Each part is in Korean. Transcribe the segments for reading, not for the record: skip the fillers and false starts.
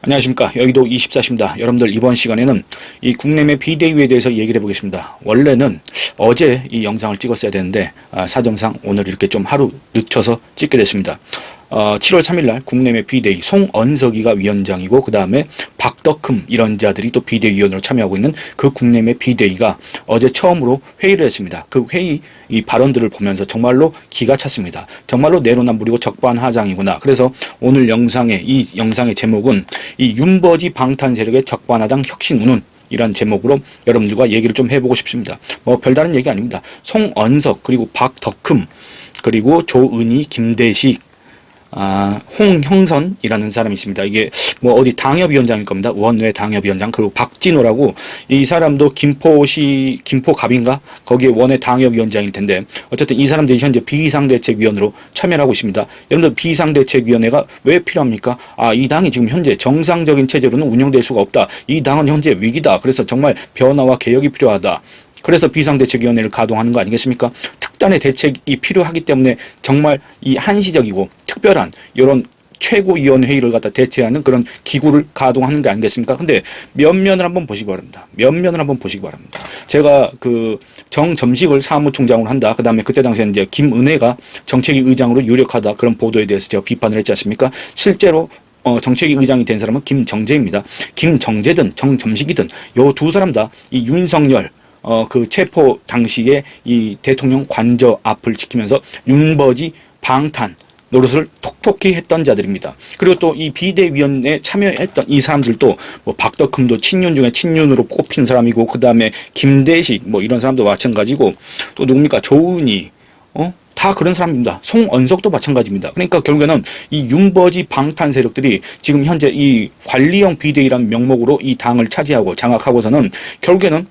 안녕하십니까. 여의도 24시입니다. 여러분들 이번 시간에는 이 국내외 비대위에 대해서 얘기를 해보겠습니다. 원래는 어제 이 영상을 찍었어야 되는데 사정상 오늘 이렇게 좀 하루 늦춰서 찍게 됐습니다. 7월 3일날 국내외 비대위 송언석이가 위원장이고 그 다음에 박덕흠 이런 자들이 또 비대위원으로 참여하고 있는 그 국내외 비대위가 어제 처음으로 회의를 했습니다. 그 회의 이 발언들을 보면서 정말로 기가 찼습니다. 정말로 내로남불이고 적반하장이구나. 그래서 오늘 이 영상의 제목은 이 윤버지 방탄 세력의 적반하장 혁신운운 이란 제목으로 여러분들과 얘기를 좀 해보고 싶습니다. 뭐 별다른 얘기 아닙니다. 송언석 그리고 박덕흠 그리고 조은희 김대식 홍형선이라는 사람이 있습니다. 이게 뭐 어디 당협위원장일 겁니다. 원외 당협위원장. 그리고 박진호라고 이 사람도 김포갑인가? 거기에 원외 당협위원장일 텐데 어쨌든 이 사람들이 현재 비상대책위원으로 참여를 하고 있습니다. 여러분들 비상대책위원회가 왜 필요합니까? 이 당이 지금 현재 정상적인 체제로는 운영될 수가 없다. 이 당은 현재 위기다. 그래서 정말 변화와 개혁이 필요하다. 그래서 비상대책위원회를 가동하는 거 아니겠습니까? 특단의 대책이 필요하기 때문에 정말 이 한시적이고 특별한 이런 최고위원회의를 갖다 대체하는 그런 기구를 가동하는 게 아니겠습니까? 근데 면면을 한번 보시기 바랍니다. 면면을 한번 보시기 바랍니다. 제가 그 정점식을 사무총장으로 한다. 그 다음에 그때 당시에 이제 김은혜가 정책위 의장으로 유력하다. 그런 보도에 대해서 제가 비판을 했지 않습니까? 실제로 정책위 의장이 된 사람은 김정재입니다. 김정재든 정점식이든 요 두 사람 다 이 윤석열 그 체포 당시에 이 대통령 관저 앞을 지키면서 윤버지 방탄 노릇을 톡톡히 했던 자들입니다. 그리고 또 이 비대위원회에 참여했던 이 사람들도 뭐 박덕흠도 친윤 중에 친윤으로 꼽힌 사람이고 그 다음에 김대식 뭐 이런 사람도 마찬가지고 또 누굽니까 조은희 다 그런 사람입니다. 송언석도 마찬가지입니다. 그러니까 결국에는 이 윤버지 방탄 세력들이 지금 현재 이 관리형 비대위라는 명목으로 이 당을 차지하고 장악하고서는 결국에는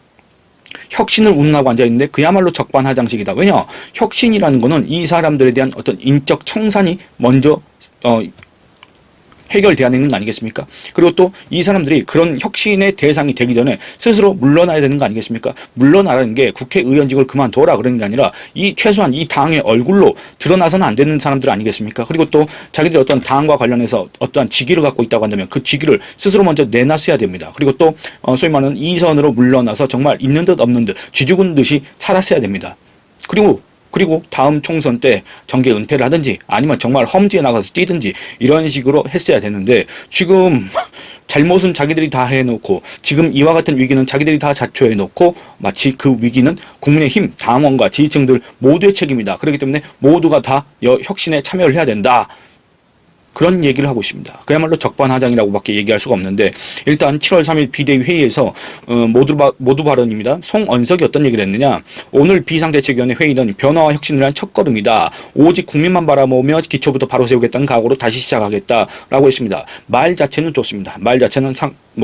혁신을 운운하고 앉아있는데 그야말로 적반하장식이다. 왜냐? 혁신이라는 거는 이 사람들에 대한 어떤 인적 청산이 먼저 해결돼야 되는 거 아니겠습니까? 그리고 또 이 사람들이 그런 혁신의 대상이 되기 전에 스스로 물러나야 되는 거 아니겠습니까? 물러나라는 게 국회의원직을 그만둬라 그러는 게 아니라 최소한 이 당의 얼굴로 드러나서는 안 되는 사람들 아니겠습니까? 그리고 또 자기들이 어떤 당과 관련해서 어떠한 직위를 갖고 있다고 한다면 그 직위를 스스로 먼저 내놨어야 됩니다. 그리고 또 소위 말하는 이선으로 물러나서 정말 있는 듯 없는 듯 쥐죽은 듯이 살았어야 됩니다. 그리고 다음 총선 때 정계 은퇴를 하든지 아니면 정말 험지에 나가서 뛰든지 이런 식으로 했어야 되는데 지금 잘못은 자기들이 다 해놓고 지금 이와 같은 위기는 자기들이 다 자초해놓고 마치 그 위기는 국민의힘 당원과 지지층들 모두의 책임이다. 그렇기 때문에 모두가 다 혁신에 참여를 해야 된다. 그런 얘기를 하고 있습니다. 그야말로 적반하장이라고밖에 얘기할 수가 없는데 일단 7월 3일 비대위 회의에서 모두 발언입니다. 송언석이 어떤 얘기를 했느냐. 오늘 비상대책위원회 회의는 변화와 혁신을 위한 첫걸음이다. 오직 국민만 바라보며 기초부터 바로 세우겠다는 각오로 다시 시작하겠다라고 했습니다. 말 자체는 좋습니다. 말 자체는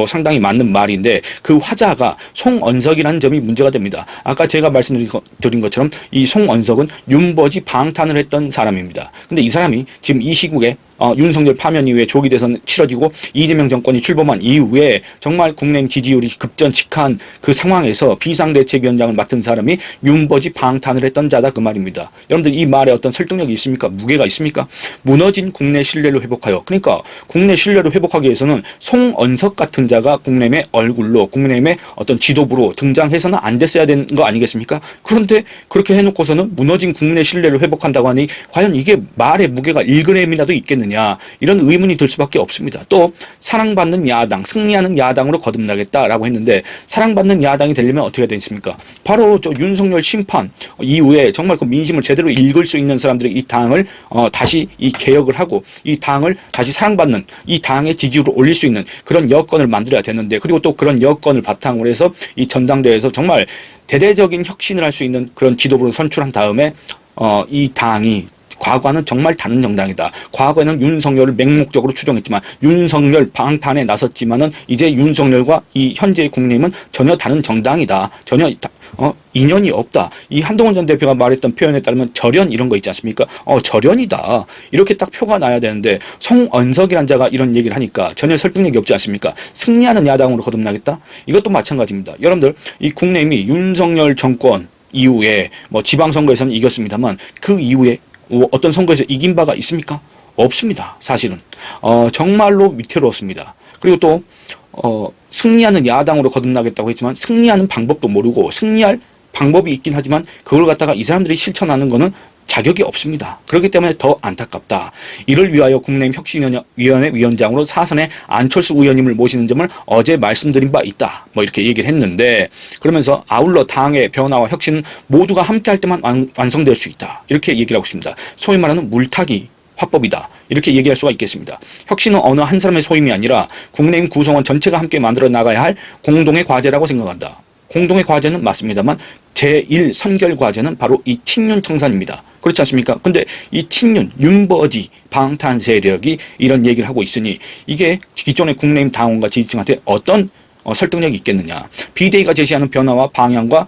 상당히 맞는 말인데 그 화자가 송언석이라는 점이 문제가 됩니다. 아까 제가 말씀드린 것처럼 이 송언석은 윤버지 방탄을 했던 사람입니다. 근데 이 사람이 지금 이 시국에 윤석열 파면 이후에 조기 대선 치러지고 이재명 정권이 출범한 이후에 정말 국내민 지지율이 급전직한 그 상황에서 비상대책위원장을 맡은 사람이 윤버지 방탄을 했던 자다 그 말입니다. 여러분들 이 말에 어떤 설득력이 있습니까? 무게가 있습니까? 무너진 국내 신뢰를 회복하여 그러니까 국내 신뢰를 회복하기 위해서는 송언석 같은 자가 국내의 얼굴로 국내의 어떤 지도부로 등장해서는 안 됐어야 되는 거 아니겠습니까? 그런데 그렇게 해놓고서는 무너진 국내 신뢰를 회복한다고 하니 과연 이게 말의 무게가 1g이라도 있겠느냐 이런 의문이 들 수밖에 없습니다. 또 사랑받는 야당, 승리하는 야당으로 거듭나겠다라고 했는데 사랑받는 야당이 되려면 어떻게 해야 되겠습니까? 바로 저 윤석열 심판 이후에 정말 그 민심을 제대로 읽을 수 있는 사람들이 이 당을 다시 이 개혁을 하고 이 당을 다시 사랑받는 이 당의 지지율을 올릴 수 있는 그런 여건을 만들어야 되는데 그리고 또 그런 여건을 바탕으로 해서 이 전당대회에서 정말 대대적인 혁신을 할 수 있는 그런 지도부를 선출한 다음에 이 당이 과거와는 정말 다른 정당이다. 과거에는 윤석열을 맹목적으로 추종했지만 윤석열 방탄에 나섰지만은 이제 윤석열과 이 현재의 국민의힘은 전혀 다른 정당이다. 전혀 인연이 없다. 이 한동훈 전 대표가 말했던 표현에 따르면 절연 이런 거 있지 않습니까? 절연이다. 이렇게 딱 표가 나야 되는데 송언석이란 자가 이런 얘기를 하니까 전혀 설득력이 없지 않습니까? 승리하는 야당으로 거듭나겠다? 이것도 마찬가지입니다. 여러분들 이 국내임이 윤석열 정권 이후에 뭐 지방선거에서는 이겼습니다만 그 이후에 어떤 선거에서 이긴 바가 있습니까? 없습니다. 사실은 정말로 위태로웠습니다. 그리고 또 승리하는 야당으로 거듭나겠다고 했지만 승리하는 방법도 모르고 승리할 방법이 있긴 하지만 그걸 갖다가 이 사람들이 실천하는 거는 자격이 없습니다. 그렇기 때문에 더 안타깝다. 이를 위하여 국민의힘 혁신위원회 위원장으로 사선의 안철수 의원님을 모시는 점을 어제 말씀드린 바 있다. 뭐 이렇게 얘기를 했는데 그러면서 아울러 당의 변화와 혁신은 모두가 함께할 때만 완성될 수 있다. 이렇게 얘기를 하고 있습니다. 소위 말하는 물타기 화법이다. 이렇게 얘기할 수가 있겠습니다. 혁신은 어느 한 사람의 소임이 아니라 국민의힘 구성원 전체가 함께 만들어 나가야 할 공동의 과제라고 생각한다. 공동의 과제는 맞습니다만 제1 선결 과제는 바로 이 친윤 청산입니다. 그렇지 않습니까? 근데 이 친윤, 윤버지 방탄 세력이 이런 얘기를 하고 있으니 이게 기존의 국민의힘 당원과 지지층한테 어떤 설득력이 있겠느냐. 비대위가 제시하는 변화와 방향과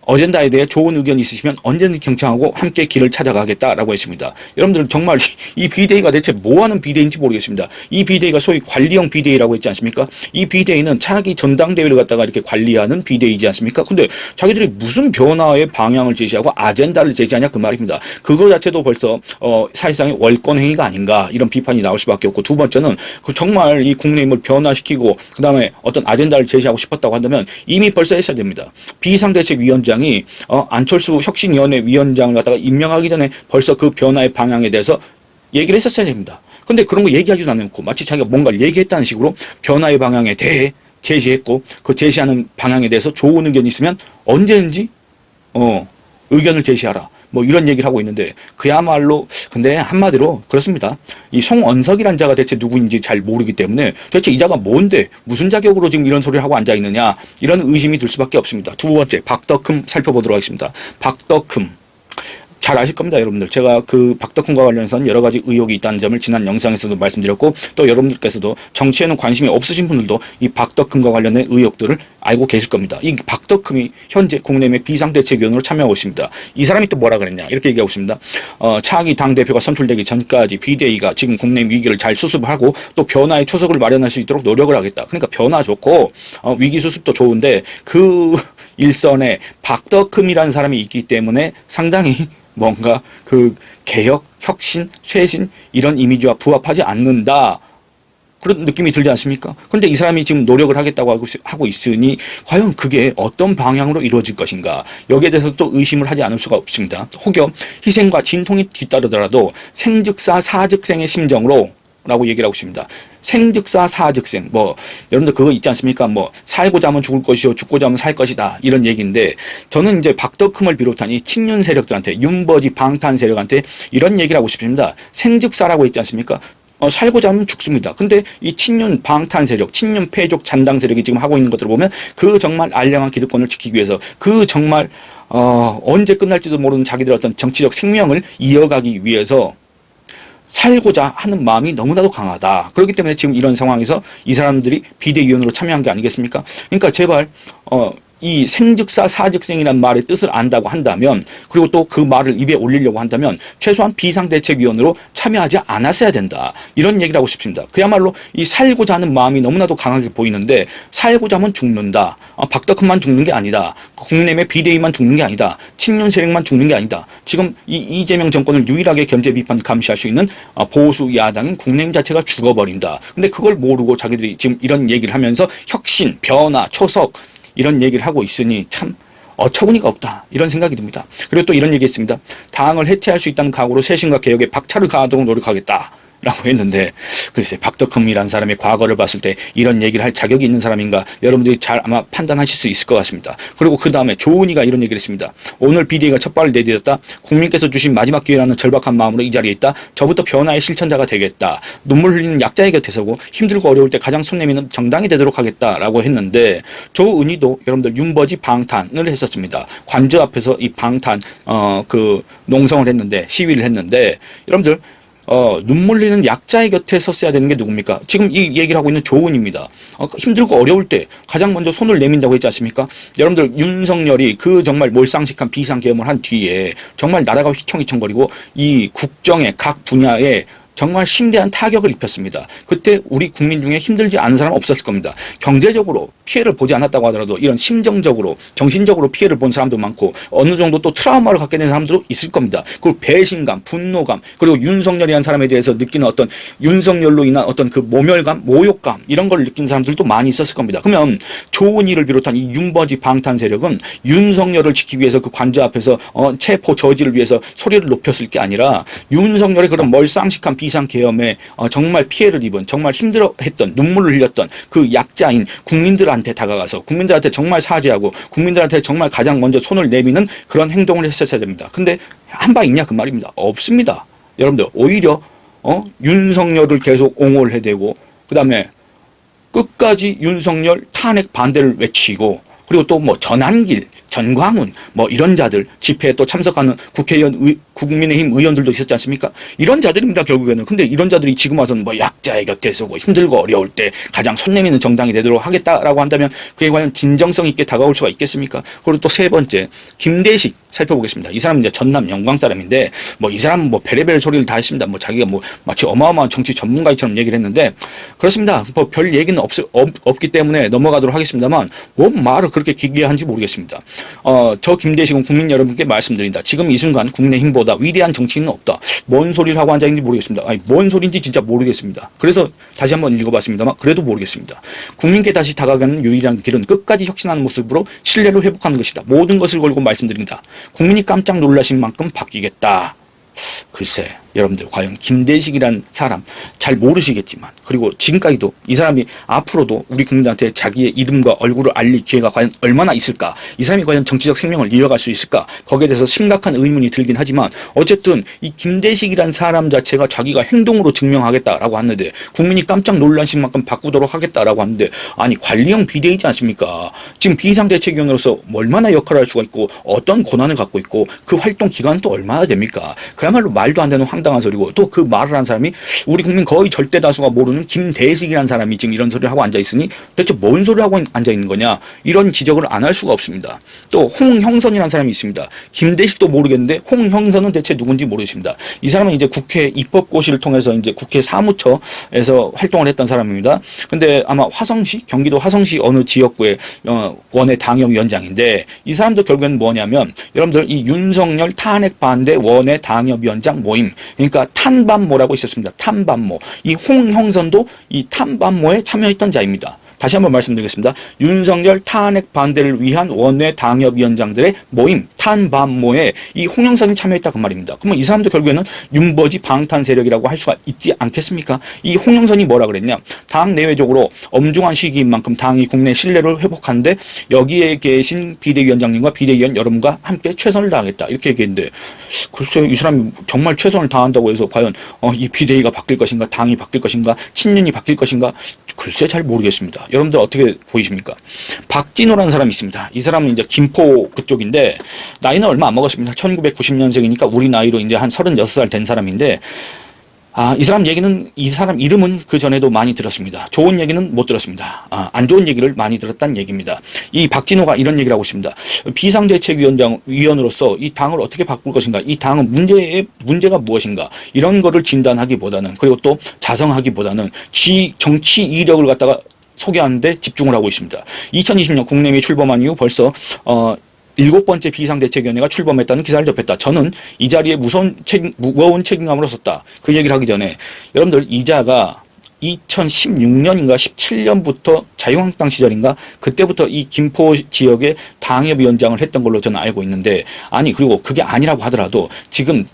어젠다에 대해 좋은 의견이 있으시면 언제든지 경청하고 함께 길을 찾아가겠다라고 했습니다. 여러분들 정말 이 비대위가 대체 뭐하는 비대위인지 모르겠습니다. 이 비대위가 소위 관리형 비대위라고 했지 않습니까? 이 비대위는 차기 전당대회를 갖다가 이렇게 관리하는 비대위이지 않습니까? 근데 자기들이 무슨 변화의 방향을 제시하고 아젠다를 제시하냐 그 말입니다. 그거 자체도 벌써 사실상의 월권행위가 아닌가 이런 비판이 나올 수밖에 없고 두 번째는 정말 이 국민의힘을 변화시키고 그 다음에 어떤 아젠다를 제시하고 싶었다고 한다면 이미 벌써 했어야 됩니다. 비상대책위원장이 안철수 혁신위원회 위원장을 갖다가 임명하기 전에 벌써 그 변화의 방향에 대해서 얘기를 했었어야 됩니다. 근데 그런 거 얘기하지도 않고 마치 자기가 뭔가를 얘기했다는 식으로 변화의 방향에 대해 제시했고 그 제시하는 방향에 대해서 좋은 의견이 있으면 언제든지 의견을 제시하라. 뭐 이런 얘기를 하고 있는데 그야말로 근데 한마디로 그렇습니다. 이 송언석이란 자가 대체 누구인지 잘 모르기 때문에 대체 이 자가 뭔데 무슨 자격으로 지금 이런 소리를 하고 앉아 있느냐 이런 의심이 들 수밖에 없습니다. 두 번째 박덕흠 살펴보도록 하겠습니다. 박덕흠 잘 아실 겁니다, 여러분들. 제가 그 박덕흠과 관련해서는 여러 가지 의혹이 있다는 점을 지난 영상에서도 말씀드렸고 또 여러분들께서도 정치에는 관심이 없으신 분들도 이 박덕흠과 관련된 의혹들을 알고 계실 겁니다. 이 박덕흠이 현재 국민의힘의 비상대책위원으로 참여하고 있습니다. 이 사람이 또 뭐라 그랬냐 이렇게 얘기하고 있습니다. 차기 당대표가 선출되기 전까지 비대위가 지금 국민의힘 위기를 잘 수습하고 또 변화의 초석을 마련할 수 있도록 노력을 하겠다. 그러니까 변화 좋고 위기 수습도 좋은데 그 일선에 박덕흠이라는 사람이 있기 때문에 상당히 뭔가 그 개혁, 혁신, 쇄신 이런 이미지와 부합하지 않는다. 그런 느낌이 들지 않습니까? 그런데 이 사람이 지금 노력을 하겠다고 하고 있으니 과연 그게 어떤 방향으로 이루어질 것인가. 여기에 대해서 또 의심을 하지 않을 수가 없습니다. 혹여 희생과 진통이 뒤따르더라도 생즉사 사즉생의 심정으로 라고 얘기를 하고 있습니다. 생즉사 사즉생 뭐 여러분들 그거 있지 않습니까? 뭐 살고자 하면 죽을 것이요 죽고자 하면 살 것이다 이런 얘기인데 저는 이제 박덕흠을 비롯한 이 친윤 세력들한테 윤버지 방탄 세력한테 이런 얘기를 하고 싶습니다. 생즉사라고 했지 않습니까? 살고자 하면 죽습니다. 근데 이 친윤 방탄 세력, 친윤 패족 잔당 세력이 지금 하고 있는 것들을 보면 그 정말 알량한 기득권을 지키기 위해서 그 정말 언제 끝날지도 모르는 자기들의 어떤 정치적 생명을 이어가기 위해서 살고자 하는 마음이 너무나도 강하다. 그렇기 때문에 지금 이런 상황에서 이 사람들이 비대위원으로 참여한 게 아니겠습니까? 그러니까 제발 이 생즉사 사즉생이라는 말의 뜻을 안다고 한다면 그리고 또 그 말을 입에 올리려고 한다면 최소한 비상대책위원으로 참여하지 않았어야 된다. 이런 얘기를 하고 싶습니다. 그야말로 이 살고자 하는 마음이 너무나도 강하게 보이는데 살고자 하면 죽는다. 박덕흠만 죽는 게 아니다. 국민의힘의 비대위만 죽는 게 아니다. 친윤 세력만 죽는 게 아니다. 지금 이 이재명 정권을 유일하게 견제 비판 감시할 수 있는 보수 야당인 국민의힘 자체가 죽어버린다. 근데 그걸 모르고 자기들이 지금 이런 얘기를 하면서 혁신, 변화, 초석 이런 얘기를 하고 있으니 참 어처구니가 없다 이런 생각이 듭니다. 그리고 또 이런 얘기 했습니다. 당을 해체할 수 있다는 각오로 쇄신과 개혁에 박차를 가하도록 노력하겠다 라고 했는데 글쎄 박덕흠이라는 사람의 과거를 봤을 때 이런 얘기를 할 자격이 있는 사람인가 여러분들이 잘 아마 판단하실 수 있을 것 같습니다. 그리고 그 다음에 조은희가 이런 얘기를 했습니다. 오늘 비대위가 첫 발을 내디뎠다. 국민께서 주신 마지막 기회라는 절박한 마음으로 이 자리에 있다. 저부터 변화의 실천자가 되겠다. 눈물 흘리는 약자의 곁에 서고 힘들고 어려울 때 가장 손 내미는 정당이 되도록 하겠다라고 했는데 조은희도 여러분들 윤버지 방탄을 했었습니다. 관저 앞에서 이 방탄 그 농성을 했는데 시위를 했는데 여러분들 눈물 흘리는 약자의 곁에 섰어야 되는 게 누굽니까? 지금 이 얘기를 하고 있는 조은입니다. 힘들고 어려울 때 가장 먼저 손을 내민다고 했지 않습니까? 여러분들 윤석열이 그 정말 몰상식한 비상계엄을 한 뒤에 정말 나라가 휘청휘청거리고 이 국정의 각 분야에 정말 심대한 타격을 입혔습니다. 그때 우리 국민 중에 힘들지 않은 사람 없었을 겁니다. 경제적으로 피해를 보지 않았다고 하더라도 이런 심정적으로, 정신적으로 피해를 본 사람도 많고 어느 정도 또 트라우마를 갖게 된 사람들도 있을 겁니다. 그리고 배신감, 분노감, 그리고 윤석열이라는 사람에 대해서 느끼는 어떤 윤석열로 인한 어떤 그 모멸감, 모욕감 이런 걸 느낀 사람들도 많이 있었을 겁니다. 그러면 조은희를 비롯한 이 윤버지 방탄 세력은 윤석열을 지키기 위해서 그 관저 앞에서 체포 저지를 위해서 소리를 높였을 게 아니라 윤석열의 그런 멀쌍식한 비상계엄에 정말 피해를 입은, 정말 힘들어했던, 눈물을 흘렸던 그 약자인 국민들한테 다가가서 국민들한테 정말 사죄하고 국민들한테 정말 가장 먼저 손을 내미는 그런 행동을 했었어야 됩니다. 근데 한 바 있냐 그 말입니다. 없습니다. 여러분들 오히려 윤석열을 계속 옹호를 해대고 그다음에 끝까지 윤석열 탄핵 반대를 외치고 그리고 또 뭐 전한길, 전광훈 뭐 이런 자들 집회에 또 참석하는 국회의원, 국민의힘 의원들도 있었지 않습니까? 이런 자들입니다 결국에는. 근데 이런 자들이 지금 와서는 뭐 약자의 곁에 서고 힘들고 어려울 때 가장 손 내미는 정당이 되도록 하겠다라고 한다면 그게 과연 진정성 있게 다가올 수가 있겠습니까? 그리고 또 세 번째 김대식 살펴보겠습니다. 이 사람은 이제 전남 영광 사람인데 뭐 이 사람은 뭐 별의별 소리를 다 했습니다. 뭐 자기가 뭐 마치 어마어마한 정치 전문가처럼 얘기를 했는데 그렇습니다. 뭐 별 얘기는 없기 때문에 넘어가도록 하겠습니다만 뭔 말을 그렇게 기괴한지 모르겠습니다. 저 김대식은 국민 여러분께 말씀드린다. 지금 이 순간 국민의힘보다 위대한 정치인은 없다. 뭔 소리를 하고 앉아있는지 모르겠습니다. 아니 뭔 소리인지 진짜 모르겠습니다. 그래서 다시 한번 읽어봤습니다만 그래도 모르겠습니다. 국민께 다시 다가가는 유일한 길은 끝까지 혁신하는 모습으로 신뢰를 회복하는 것이다. 모든 것을 걸고 말씀드린다. 국민이 깜짝 놀라신 만큼 바뀌겠다. 글쎄 여러분들 과연 김대식이란 사람 잘 모르시겠지만 그리고 지금까지도 이 사람이 앞으로도 우리 국민들한테 자기의 이름과 얼굴을 알릴 기회가 과연 얼마나 있을까, 이 사람이 과연 정치적 생명을 이어갈 수 있을까, 거기에 대해서 심각한 의문이 들긴 하지만 어쨌든 이 김대식이란 사람 자체가 자기가 행동으로 증명하겠다라고 하는데 국민이 깜짝 놀라신 만큼 바꾸도록 하겠다라고 하는데 아니 관리형 비대위지 않습니까? 지금 비상대책위원으로서 얼마나 역할을 할 수가 있고 어떤 권한을 갖고 있고 그 활동 기간은 또 얼마나 됩니까? 그야말로 말도 안 되는 황당한 소리고 또 그 말을 한 사람이 우리 국민 거의 절대 다수가 모르는 김대식이라는 사람이 지금 이런 소리를 하고 앉아있으니 대체 뭔 소리를 하고 앉아있는 거냐 이런 지적을 안 할 수가 없습니다. 또 홍형선이라는 사람이 있습니다. 김대식도 모르겠는데 홍형선은 대체 누군지 모르겠습니다. 이 사람은 이제 국회 입법고시를 통해서 이제 국회 사무처에서 활동을 했던 사람입니다. 근데 아마 화성시, 경기도 화성시 어느 지역구의 원외 당협위원장인데 이 사람도 결국엔 뭐냐면 여러분들 이 윤석열 탄핵 반대 원외 당협위원장 모임, 그러니까 탄반모라고 있었습니다. 탄반모. 이 홍형선도 이 탄반모에 참여했던 자입니다. 다시 한번 말씀드리겠습니다. 윤석열 탄핵 반대를 위한 원외 당협위원장들의 모임 탄반모에 이 홍영선이 참여했다 그 말입니다. 그러면 이 사람도 결국에는 윤버지 방탄 세력이라고 할 수가 있지 않겠습니까? 이 홍영선이 뭐라 그랬냐? 당 내외적으로 엄중한 시기인 만큼 당이 국내 신뢰를 회복하는데 여기에 계신 비대위원장님과 비대위원 여러분과 함께 최선을 다하겠다 이렇게 얘기했는데 글쎄요 이 사람이 정말 최선을 다한다고 해서 과연 이 비대위가 바뀔 것인가, 당이 바뀔 것인가, 친윤이 바뀔 것인가 글쎄 잘 모르겠습니다. 여러분들 어떻게 보이십니까? 박진호라는 사람이 있습니다. 이 사람은 이제 김포 그쪽인데 나이는 얼마 안 먹었습니다. 1990년생이니까 우리 나이로 이제 한 36살 된 사람인데 이 사람 얘기는, 이 사람 이름은 그 전에도 많이 들었습니다. 좋은 얘기는 못 들었습니다. 안 좋은 얘기를 많이 들었다는 얘기입니다. 이 박진호가 이런 얘기를 하고 있습니다. 비상대책위원으로서 이 당을 어떻게 바꿀 것인가, 이 당은 문제가 무엇인가, 이런 거를 진단하기보다는, 그리고 또 자성하기보다는 정치 이력을 갖다가 소개하는데 집중을 하고 있습니다. 2020년 국내외 출범한 이후 벌써 7번째 비상대책위원회가 출범했다는 기사를 접했다. 저는 이 자리에 무거운 책임감으로 섰다. 그 얘기를 하기 전에 여러분들 이자가 2016년인가 17년부터 자유한국당 시절인가 그때부터 이 김포 지역에 당협위원장을 했던 걸로 저는 알고 있는데 아니 그리고 그게 아니라고 하더라도 지금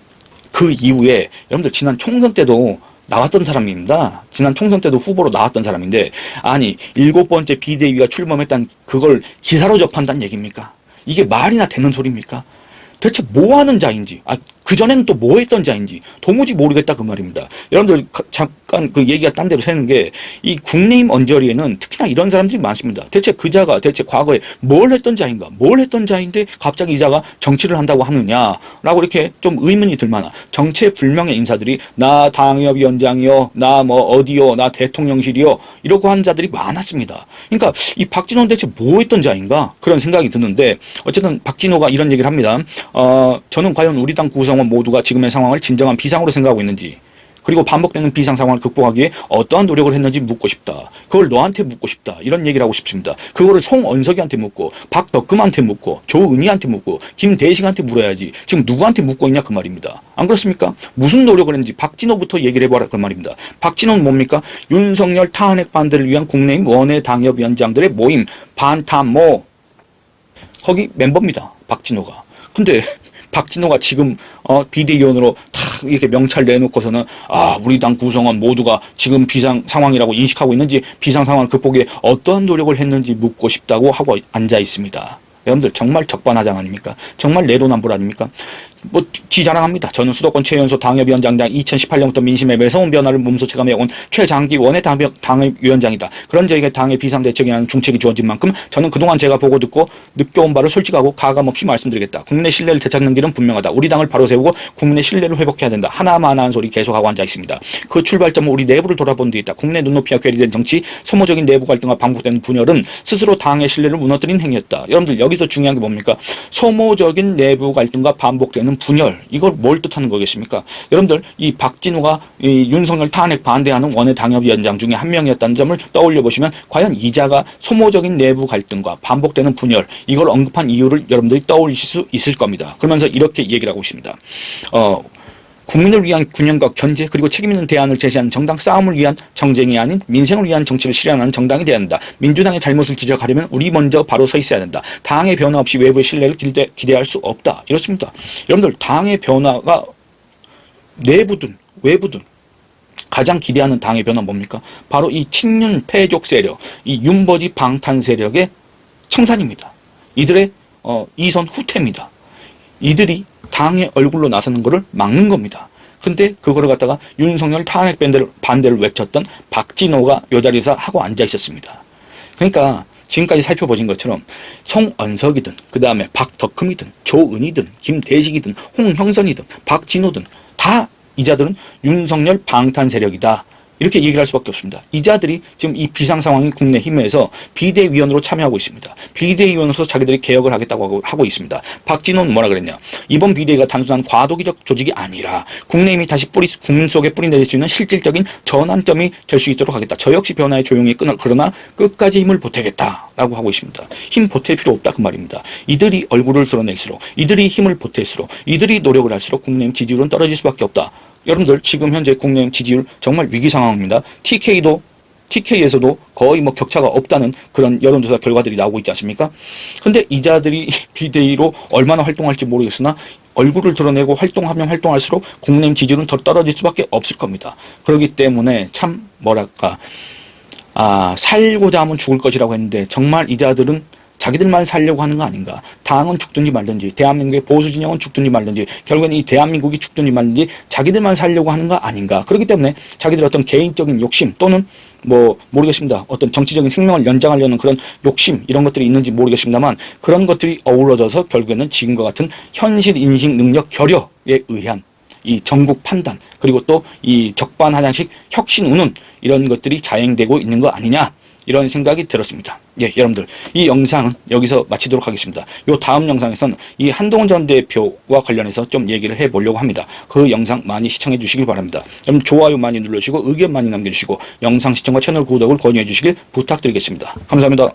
그 이후에 여러분들 지난 총선 때도 나왔던 사람입니다. 지난 총선 때도 후보로 나왔던 사람인데 아니 7번째 비대위가 출범했다는 그걸 기사로 접한다는 얘기입니까? 이게 말이나 되는 소리입니까? 대체 뭐 하는 자인지, 그전에는 또 뭐 했던 자인지 도무지 모르겠다 그 말입니다. 여러분들 잠깐 그 얘기가 딴 데로 새는 게 이 국내임 언저리에는 특히나 이런 사람들이 많습니다. 대체 그 자가 대체 과거에 뭘 했던 자인가, 뭘 했던 자인데 갑자기 이 자가 정치를 한다고 하느냐라고 이렇게 좀 의문이 들 만한 정체불명의 인사들이 나 당협위원장이요, 나 뭐 어디요, 나 대통령실이요 이러고 하는 자들이 많았습니다. 그러니까 이 박진호는 대체 뭐 했던 자인가 그런 생각이 드는데 어쨌든 박진호가 이런 얘기를 합니다. 저는 과연 우리 당 구성원 모두가 지금의 상황을 진정한 비상으로 생각하고 있는지 그리고 반복되는 비상 상황을 극복하기 위해 어떠한 노력을 했는지 묻고 싶다. 그걸 너한테 묻고 싶다. 이런 얘기를 하고 싶습니다. 그거를 송언석이한테 묻고 박덕금한테 묻고 조은희한테 묻고 김대식한테 물어야지 지금 누구한테 묻고 있냐 그 말입니다. 안 그렇습니까? 무슨 노력을 했는지 박진호부터 얘기를 해보라 그 말입니다. 박진호는 뭡니까? 윤석열 탄핵 반대를 위한 국내임 원외 당협위원장들의 모임 반탐모 거기 멤버입니다. 박진호가. 근데 박진호가 지금 비대위원으로 탁 이렇게 명찰 내놓고서는 우리 당 구성원 모두가 지금 비상 상황이라고 인식하고 있는지 비상 상황을 극복에 어떠한 노력을 했는지 묻고 싶다고 하고 앉아 있습니다. 여러분들 정말 적반하장 아닙니까? 정말 내로남불 아닙니까? 기자랑합니다. 저는 수도권 최연소 당협위원장당 2018년부터 민심의 매서운 변화를 몸소 체감해온 최장기 원외 당협위원장이다. 그런 저에게 당의 비상대책이라는 중책이 주어진 만큼 저는 그동안 제가 보고 듣고 느껴온 바를 솔직하고 가감없이 말씀드리겠다. 국민의 신뢰를 되찾는 길은 분명하다. 우리 당을 바로 세우고 국민의 신뢰를 회복해야 된다. 하나마나한 소리 계속하고 앉아 있습니다. 그 출발점은 우리 내부를 돌아본 뒤에 있다. 국내 눈높이와 괴리된 정치, 소모적인 내부 갈등과 반복되는 분열은 스스로 당의 신뢰를 무너뜨린 행위였다. 여러분들 여기서 중요한 게 뭡니까? 소모적인 내부 갈등과 반복되는 분열, 이걸 뭘 뜻하는 거겠습니까? 여러분들 이 박진호가 이 윤석열 탄핵 반대하는 원외 당협위원장 중에 한 명이었다는 점을 떠올려 보시면 과연 이자가 소모적인 내부 갈등과 반복되는 분열, 이걸 언급한 이유를 여러분들이 떠올리실 수 있을 겁니다. 그러면서 이렇게 얘기를 하고 있습니다. 국민을 위한 균형과 견제 그리고 책임 있는 대안을 제시하는 정당, 싸움을 위한 정쟁이 아닌 민생을 위한 정치를 실현하는 정당이 되어야 한다. 민주당의 잘못을 지적하려면 우리 먼저 바로 서 있어야 된다. 당의 변화 없이 외부의 신뢰를 기대할 수 없다. 이렇습니다. 여러분들 당의 변화가 내부든 외부든 가장 기대하는 당의 변화는 뭡니까? 바로 이 친윤 패족 세력, 이 윤버지 방탄 세력의 청산입니다. 이들의 이선 후퇴입니다. 이들이 당의 얼굴로 나서는 것을 막는 겁니다. 근데 그거를 갖다가 윤석열 탄핵 반대를 외쳤던 박진호가 이 자리에서 하고 앉아 있었습니다. 그러니까 지금까지 살펴보신 것처럼 송언석이든 그 다음에 박덕금이든 조은희든 김대식이든 홍형선이든 박진호든 다 이자들은 윤석열 방탄 세력이다. 이렇게 얘기를 할 수밖에 없습니다. 이자들이 지금 이 비상 상황인 국내힘에서 비대위원으로 참여하고 있습니다. 비대위원으로서 자기들이 개혁을 하겠다고 하고 있습니다. 박진호는 뭐라 그랬냐? 이번 비대위가 단순한 과도기적 조직이 아니라 국내힘이 다시 국민 속에 뿌리 내릴 수 있는 실질적인 전환점이 될 수 있도록 하겠다. 저 역시 변화에 조용히 그러나 끝까지 힘을 보태겠다라고 하고 있습니다. 힘 보탤 필요 없다 그 말입니다. 이들이 얼굴을 드러낼수록, 이들이 힘을 보탤수록, 이들이 노력을 할수록 국내힘 지지율은 떨어질 수밖에 없다. 여러분들 지금 현재 국내힘 지지율 정말 위기 상황입니다. TK에서도 거의 격차가 없다는 그런 여론조사 결과들이 나오고 있지 않습니까? 근데 이자들이 비대위로 얼마나 활동할지 모르겠으나 얼굴을 드러내고 활동하면 활동할수록 국내힘 지지율은 더 떨어질 수밖에 없을 겁니다. 그렇기 때문에 참 살고자 하면 죽을 것이라고 했는데 정말 이자들은 자기들만 살려고 하는 거 아닌가. 당은 죽든지 말든지, 대한민국의 보수 진영은 죽든지 말든지, 결국엔 이 대한민국이 죽든지 말든지 자기들만 살려고 하는 거 아닌가. 그렇기 때문에 자기들 어떤 개인적인 욕심 또는 모르겠습니다. 어떤 정치적인 생명을 연장하려는 그런 욕심 이런 것들이 있는지 모르겠습니다만 그런 것들이 어우러져서 결국에는 지금과 같은 현실 인식 능력 결여에 의한 이 전국 판단 그리고 또 이 적반하장식 혁신 운운 이런 것들이 자행되고 있는 거 아니냐. 이런 생각이 들었습니다. 예, 여러분들 이 영상은 여기서 마치도록 하겠습니다. 요 다음 영상에서는 이 한동훈 전 대표와 관련해서 좀 얘기를 해보려고 합니다. 그 영상 많이 시청해 주시길 바랍니다. 여러분 좋아요 많이 눌러주시고 의견 많이 남겨주시고 영상 시청과 채널 구독을 권유해 주시길 부탁드리겠습니다. 감사합니다.